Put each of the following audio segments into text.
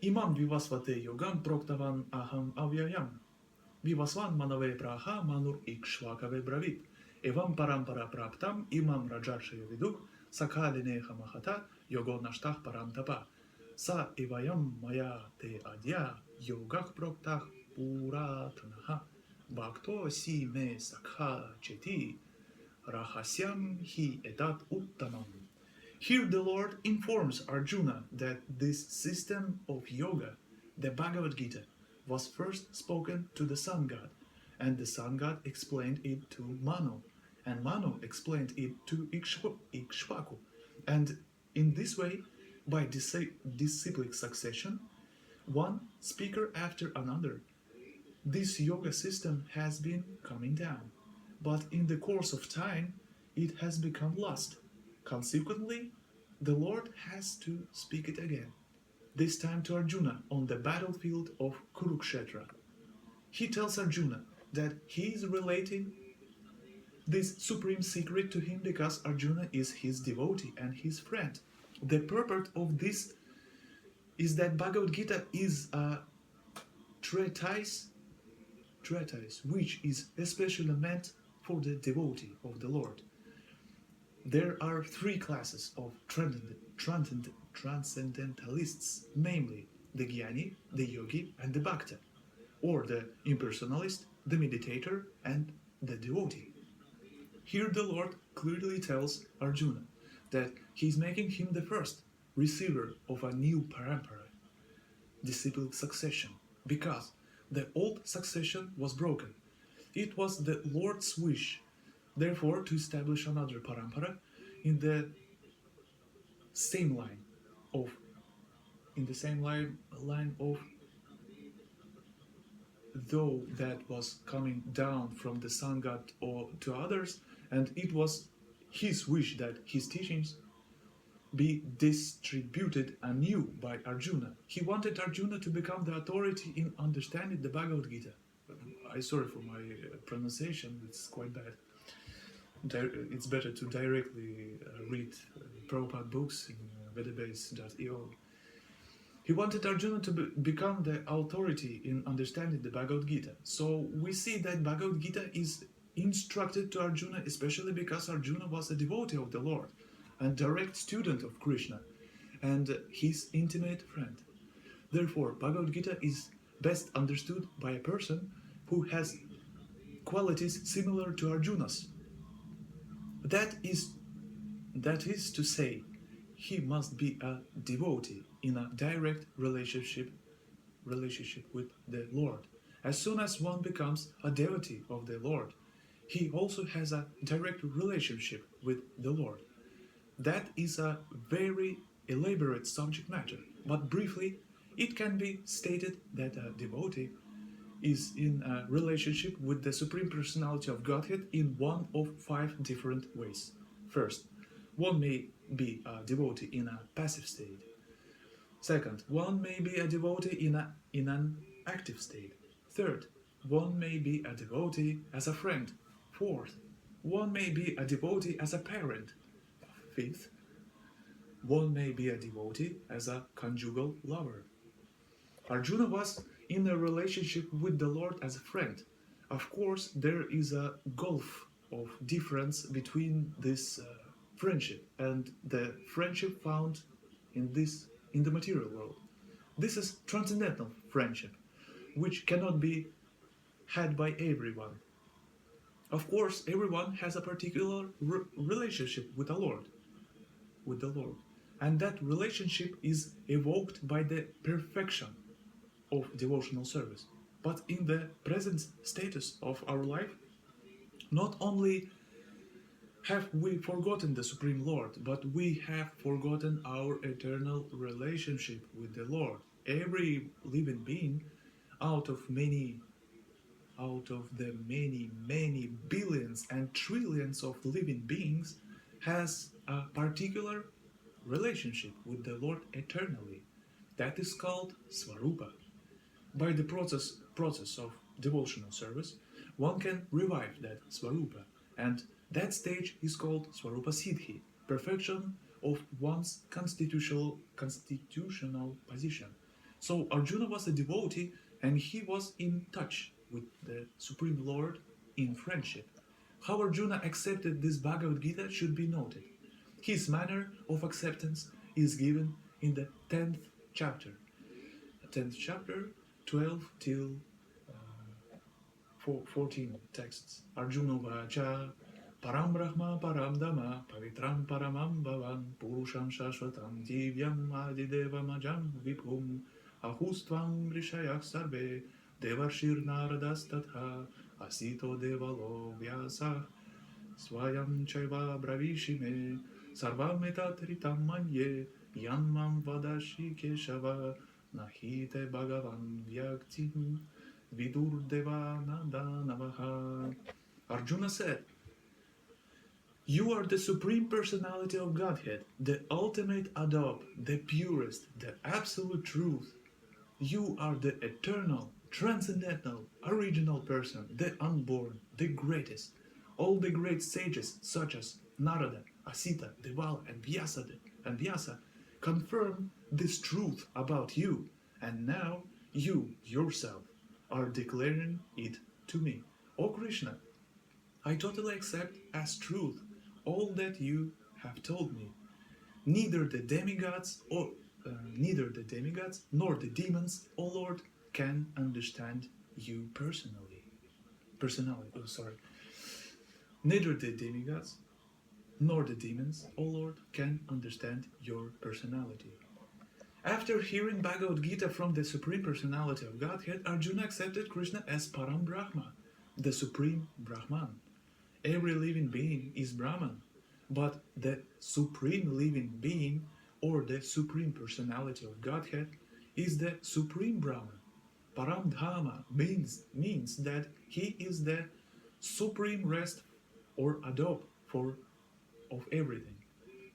Imam vivasvate yogam proktavan aham avyayam. Vivasvan manave praha manur ikshvakave bravit. Evam parampara praptam imam rajarshaya viduk sakalineha mahata yogo nashtah parantapa. Sa evayam maya te adya yogak proktah puratanaha. Bhakto si me sakha cheti rahasyam hi edat uttamam. Here the Lord informs Arjuna that this system of yoga, the Bhagavad Gita, was first spoken to the sun god, and the sun god explained it to Manu, and Manu explained it to Ikshvaku. And in this way, by disciplic succession, one speaker after another, this yoga system has been coming down. But in the course of time, it has become lost. Consequently, the Lord has to speak it again, this time to Arjuna on the battlefield of Kurukshetra. He tells Arjuna that he is relating this supreme secret to him because Arjuna is his devotee and his friend. The purport of this is that Bhagavad Gita is a treatise which is especially meant for the devotee of the Lord. There are three classes of transcendentalists, namely the Jnani, the Yogi, and the Bhakta, or the impersonalist, the meditator, and the devotee. Here the Lord clearly tells Arjuna that he is making him the first receiver of a new parampara, disciplic succession, because the old succession was broken. It was the Lord's wish, therefore, to establish another parampara in the same line of though that was coming down from the sun god or to others, and it was his wish that his teachings be distributed anew by Arjuna. He wanted Arjuna to become the authority in understanding the Bhagavad Gita. I'm sorry for my pronunciation, it's quite bad. It's better to directly read Prabhupada books in vedabase.io. He wanted Arjuna to become the authority in understanding the Bhagavad Gita. So we see that Bhagavad Gita is instructed to Arjuna, especially because Arjuna was a devotee of the Lord and direct student of Krishna and his intimate friend. Therefore, Bhagavad Gita is best understood by a person who has qualities similar to Arjuna's. That is to say, he must be a devotee in a direct relationship with the Lord. As soon as one becomes a devotee of the Lord, he also has a direct relationship with the Lord. That is a very elaborate subject matter, but briefly, it can be stated that a devotee is in a relationship with the Supreme Personality of Godhead in one of 5 different ways. First, one may be a devotee in a passive state. Second, one may be a devotee in an active state. Third, one may be a devotee as a friend. Fourth, one may be a devotee as a parent. Fifth, one may be a devotee as a conjugal lover. Arjuna was in a relationship with the Lord as a friend. Of course, there is a gulf of difference between this friendship and the friendship found in the material world. This is transcendental friendship, which cannot be had by everyone. Of course, everyone has a particular relationship with the Lord, and that relationship is evoked by the perfection of devotional service. But in the present status of our life, not only have we forgotten the Supreme Lord, but we have forgotten our eternal relationship with the Lord. Every living being out of the many billions and trillions of living beings has a particular relationship with the Lord eternally. That is called Svarupa. By the process of devotional service, one can revive that Svarupa, and that stage is called Svarupa Siddhi, perfection of one's constitutional position. So Arjuna was a devotee and he was in touch with the Supreme Lord in friendship. How Arjuna accepted this Bhagavad Gita should be noted. His manner of acceptance is given in the 10th chapter. 10th chapter, 12 till 14 texts. Arjuna Vacha Param Brahma Param Dhamma Pavitram Paramam Bhavan Purusham Shashvatam Divyam Adideva Majam Vibhum Ahustvam Rishayak Sarve Devarshir Naradas Tatha Asito Devalo Vyasa Swayam Chaiva Bravishime Sarvam Etatritam Manye Yanmam Vadashi Keshava Nahite Bhagavan Vyaktim Vidur Devananda Navaha. Arjuna said, "You are the Supreme Personality of Godhead, the ultimate Adab, the purest, the absolute truth. You are the eternal, transcendental, original person, the unborn, the greatest. All the great sages, such as Narada, Asita, Devala, and Vyasa, confirm this truth about you, and now you, yourself, are declaring it to me. O Krishna, I totally accept as truth all that you have told me. Neither the demigods nor the demons, O Lord, can understand you personally. Neither the demigods nor the demons, O Lord, can understand your personality." After hearing Bhagavad Gita from the Supreme Personality of Godhead, Arjuna accepted Krishna as Param Brahma, the Supreme Brahman. Every living being is Brahman, but the Supreme Living Being, or the Supreme Personality of Godhead, is the Supreme Brahman. Param Dhamma means that he is the supreme rest or adop of everything.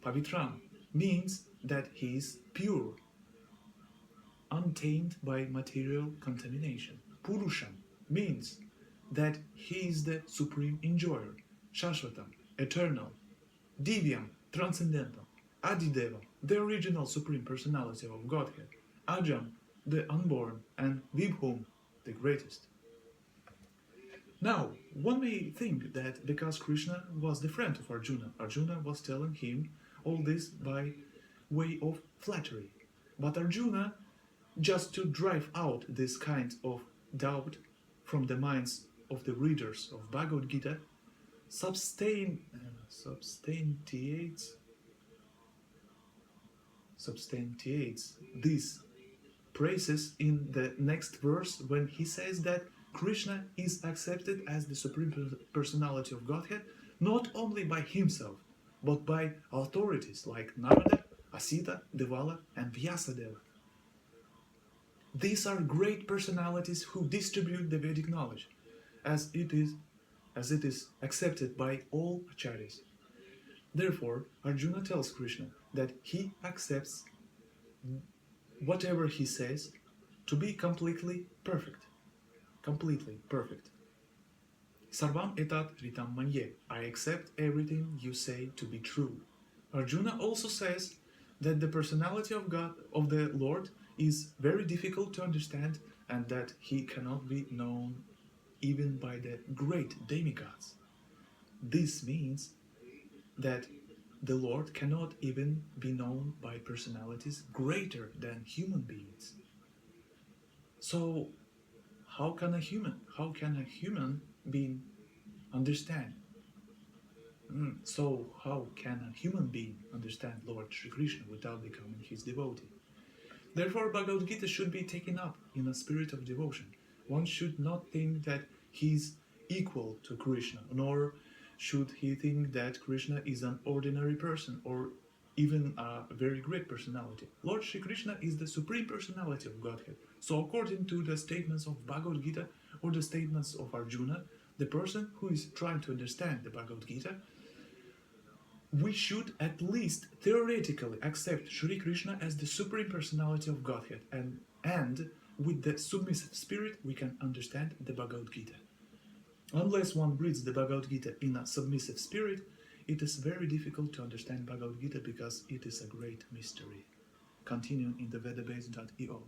Pavitram means that he is pure, untainted by material contamination. Purusham means that he is the supreme enjoyer. Shashvatam, eternal. Divyam, transcendental. Adideva, the original supreme personality of Godhead. Ajam, the unborn, and Vibhum, the greatest. Now, one may think that because Krishna was the friend of Arjuna, Arjuna was telling him all this by way of flattery. But Arjuna, just to drive out this kind of doubt from the minds of the readers of Bhagavad Gita, substantiates these praises in the next verse when he says that Krishna is accepted as the Supreme Personality of Godhead not only by himself, but by authorities like Narada, Asita, Devala, and Vyasadeva. These are great personalities who distribute the Vedic knowledge, as it is accepted by all acharyas. Therefore, Arjuna tells Krishna that he accepts whatever he says to be completely perfect. Sarvam etat ritam manye. I accept everything you say to be true. Arjuna also says that the personality of God, of the Lord, is very difficult to understand and that he cannot be known even by the great demigods. This means that the Lord cannot even be known by personalities greater than human beings. So how can a human being understand? So how can a human being understand Lord Sri Krishna without becoming his devotee? Therefore, Bhagavad Gita should be taken up in a spirit of devotion. One should not think that he is equal to Krishna, nor should he think that Krishna is an ordinary person or even a very great personality. Lord Sri Krishna is the Supreme Personality of Godhead. So according to the statements of Bhagavad Gita or the statements of Arjuna, the person who is trying to understand the Bhagavad Gita, we should at least theoretically accept Sri Krishna as the Supreme Personality of Godhead, and with the submissive spirit we can understand the Bhagavad Gita. Unless one reads the Bhagavad Gita in a submissive spirit, it is very difficult to understand Bhagavad Gita because it is a great mystery. Continuing in the Vedabase.io.